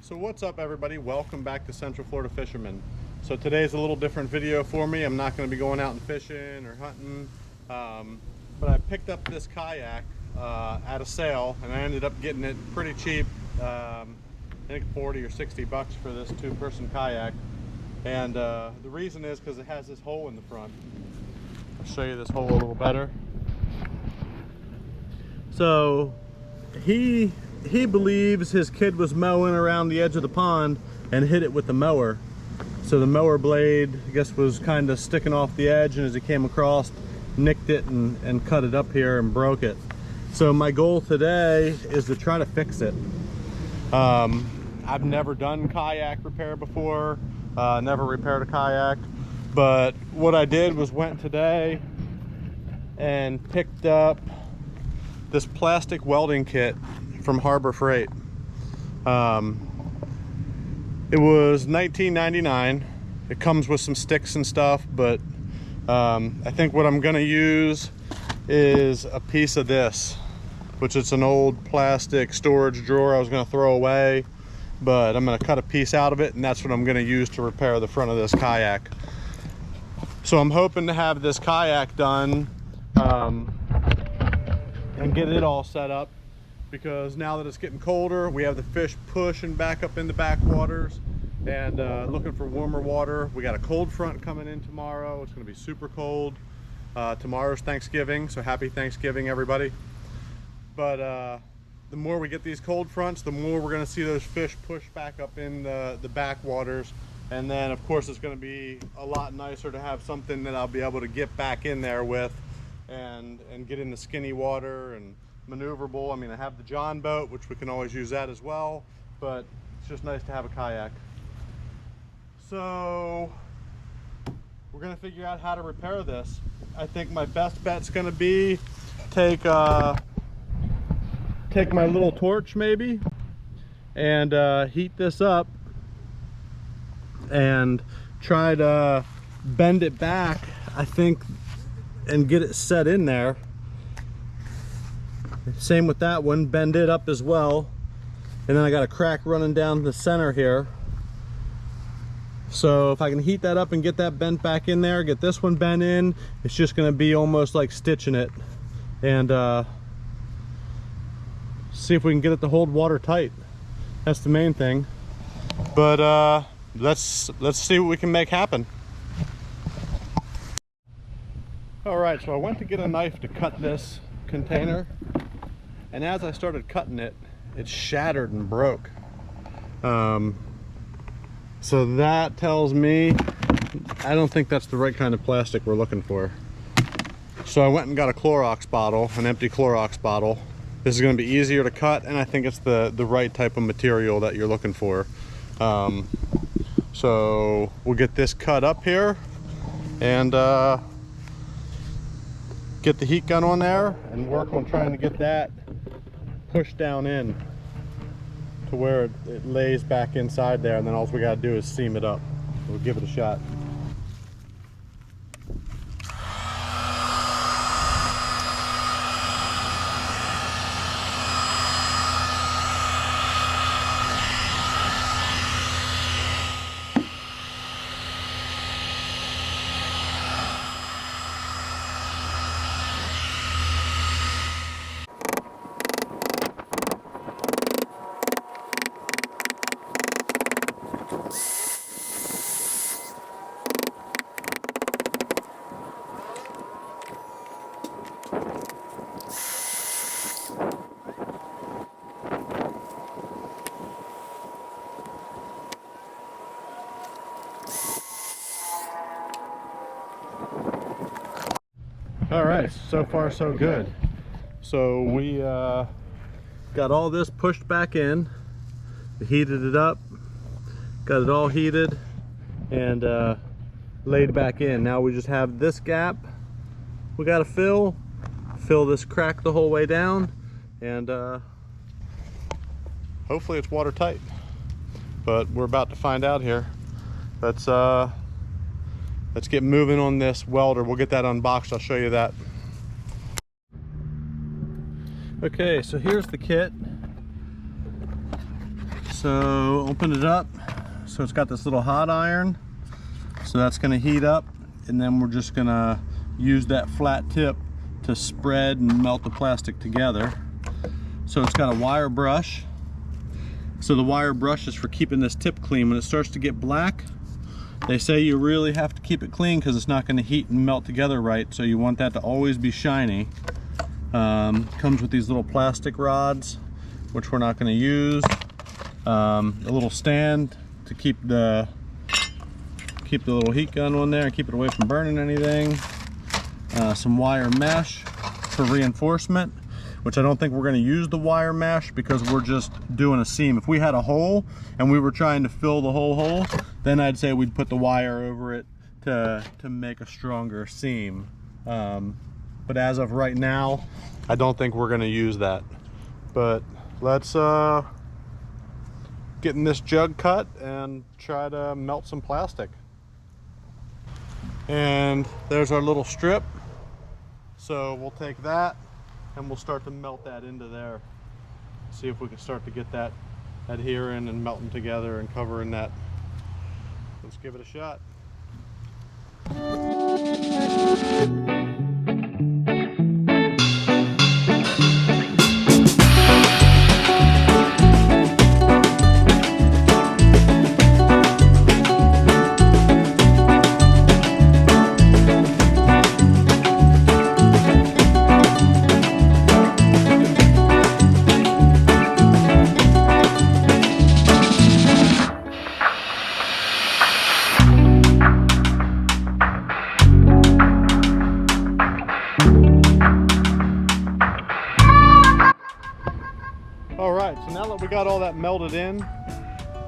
So what's up, everybody? Welcome back to Central Florida Fisherman. So today's a little different video for me. I'm not going to be going out and fishing or hunting, but I picked up this kayak at a sale, and I ended up getting it pretty cheap. I think 40 or 60 bucks for this two-person kayak. And the reason is because it has this hole in the front. I'll show you this hole a little better. So he believes his kid was mowing around the edge of the pond and hit it with the mower. So the mower blade, I guess, was kind of sticking off the edge, and as he came across, nicked it and cut it up here and broke it. So my goal today is to try to fix it. I've never done kayak repair before, never repaired a kayak, but what I did was went today and picked up this plastic welding kit from Harbor Freight. It was $19.99. It comes with some sticks and stuff, but I think what I'm gonna use is a piece of this, which is an old plastic storage drawer I was gonna throw away, but I'm gonna cut a piece out of it, and that's what I'm gonna use to repair the front of this kayak. So I'm hoping to have this kayak done and get it all set up, because now that it's getting colder, we have the fish pushing back up in the backwaters and looking for warmer water. We got a cold front coming in tomorrow. It's going to be super cold. Tomorrow's Thanksgiving, so happy Thanksgiving, everybody. But the more we get these cold fronts, the more we're going to see those fish push back up in the backwaters. And then, of course, it's going to be a lot nicer to have something that I'll be able to get back in there with and get in the skinny water and maneuverable. I mean, I have the John boat, which we can always use that as well, but it's just nice to have a kayak. So we're gonna figure out how to repair this. I think my best bet's gonna be take my little torch maybe and heat this up and try to bend it back, I think, and get it set in there. Same with that one, bend it up as well. And then I got a crack running down the center here. So if I can heat that up and get that bent back in there, get this one bent in, it's just gonna be almost like stitching it. And see if we can get it to hold water tight. That's the main thing. But let's see what we can make happen. All right, so I went to get a knife to cut this container, and as I started cutting it, it shattered and broke. So that tells me I don't think that's the right kind of plastic we're looking for. So I went and got a Clorox bottle, an empty Clorox bottle. This is going to be easier to cut, and I think it's the right type of material that you're looking for. So we'll get this cut up here and get the heat gun on there and work on trying to get that pushed down in to where it lays back inside there, and then all we got to do is seam it up. We'll give it a shot. All right, so far so good. So we got all this pushed back in, heated it up, got it all heated and laid back in. Now we just have this gap we got to fill this crack the whole way down, and hopefully it's watertight, but we're about to find out here. Let's get moving on this welder. We'll get that unboxed. I'll show you that. Okay, so here's the kit. So open it up. So it's got this little hot iron. So that's gonna heat up, and then we're just gonna use that flat tip to spread and melt the plastic together. So it's got a wire brush. So the wire brush is for keeping this tip clean. When it starts to get black, they say you really have to keep it clean because it's not going to heat and melt together right. So you want that to always be shiny. Comes with these little plastic rods, which we're not going to use. A little stand to keep the little heat gun on there and keep it away from burning anything. Some wire mesh for reinforcement, which I don't think we're going to use the wire mesh because we're just doing a seam. If we had a hole and we were trying to fill the whole hole, then I'd say we'd put the wire over it to make a stronger seam. But as of right now, I don't think we're going to use that. But let's get in this jug cut and try to melt some plastic. And there's our little strip. So we'll take that and we'll start to melt that into there. See if we can start to get that adhering and melting together and covering that. Let's give it a shot. So now that we got all that melted in,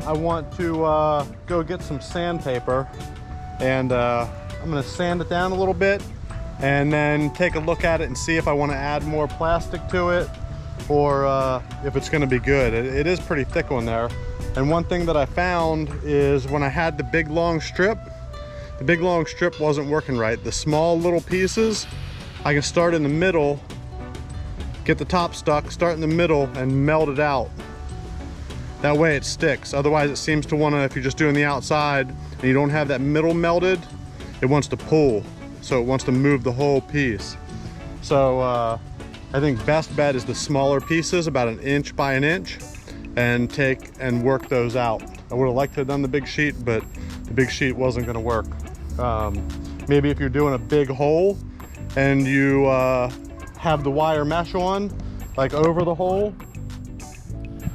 I want to go get some sandpaper, and I'm going to sand it down a little bit and then take a look at it and see if I want to add more plastic to it or if it's going to be good. It is pretty thick on there. And one thing that I found is when I had the big long strip wasn't working right. The small little pieces, I can start in the middle, get the top stuck, start in the middle and melt it out. That way it sticks. Otherwise it seems to want to, if you're just doing the outside and you don't have that middle melted, it wants to pull. So it wants to move the whole piece. So I think best bet is the smaller pieces, about 1 inch by 1 inch, and take and work those out. I would have liked to have done the big sheet, but the big sheet wasn't gonna work. Maybe if you're doing a big hole and you have the wire mesh on, like over the hole.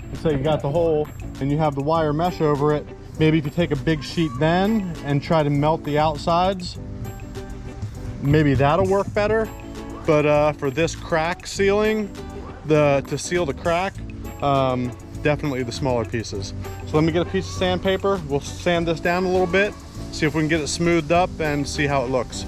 Let's say you got the hole and you have the wire mesh over it. Maybe if you take a big sheet then and try to melt the outsides, maybe that'll work better. But for this crack sealing, to seal the crack, definitely the smaller pieces. So let me get a piece of sandpaper. We'll sand this down a little bit, see if we can get it smoothed up and see how it looks.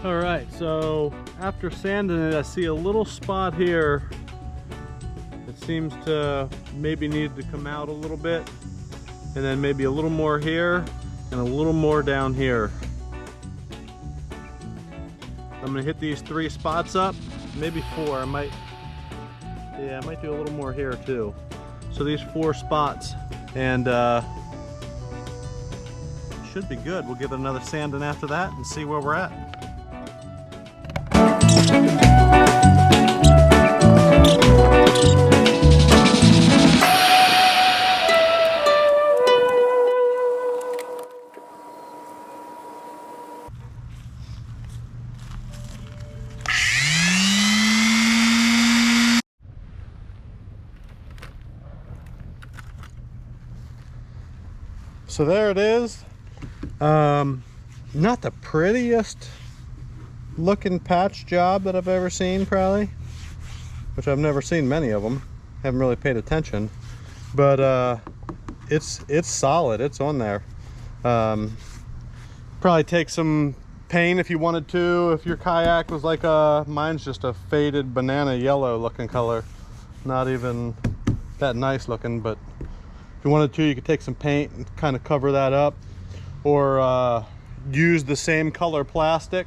All right, so after sanding it, I see a little spot here that seems to maybe need to come out a little bit, and then maybe a little more here and a little more down here. I'm gonna hit these 3 spots up, maybe 4. I might do a little more here too. So these 4 spots, and should be good. We'll give it another sanding after that and see where we're at. So there it is. Not the prettiest looking patch job that I've ever seen, probably, which I've never seen many of them. Haven't really paid attention, but it's solid. It's on there. Probably take some paint if you wanted to. If your kayak was like mine's just a faded banana yellow looking color, not even that nice looking, but if you wanted to, you could take some paint and kind of cover that up, or use the same color plastic.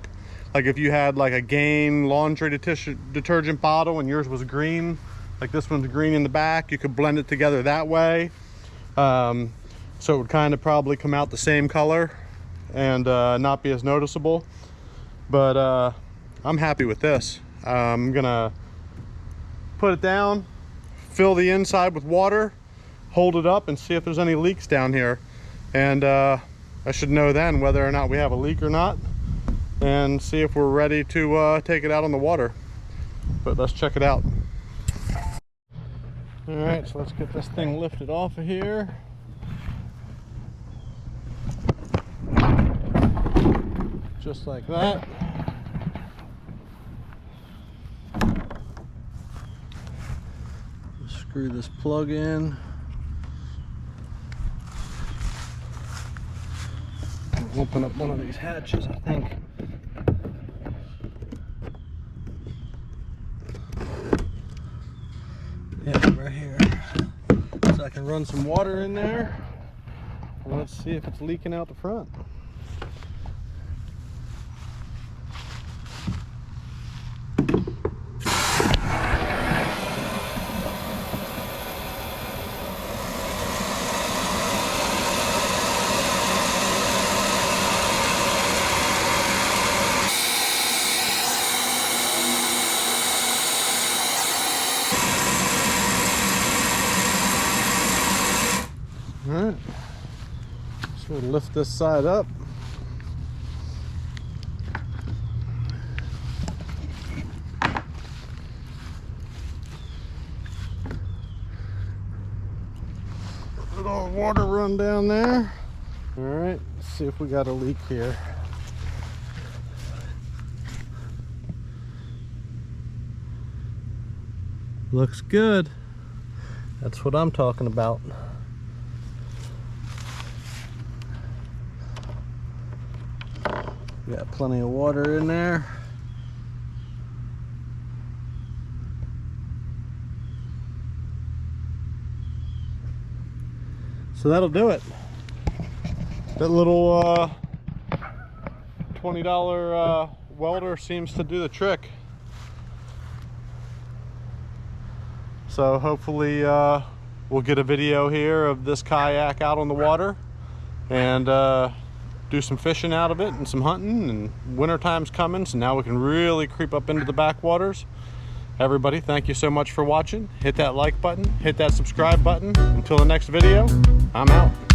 Like if you had like a Gain laundry detergent bottle and yours was green, like this one's green in the back, you could blend it together that way. So it would kind of probably come out the same color and not be as noticeable. But I'm happy with this. I'm gonna put it down, fill the inside with water, hold it up and see if there's any leaks down here. And I should know then whether or not we have a leak or not, and see if we're ready to take it out on the water. But let's check it out. All right, so let's get this thing lifted off of here. Just like that. Screw this plug in. Open up one of these hatches, I think. Yeah, right here. So I can run some water in there. And let's see if it's leaking out the front. Alright, so we'll lift this side up. A little water run down there. Alright, let's see if we got a leak here. Looks good. That's what I'm talking about. Got plenty of water in there. So that'll do it. That little $20 welder seems to do the trick. So hopefully we'll get a video here of this kayak out on the water and do some fishing out of it and some hunting, and winter time's coming, so now we can really creep up into the backwaters. Everybody, thank you so much for watching. Hit that like button, hit that subscribe button. Until the next video, I'm out.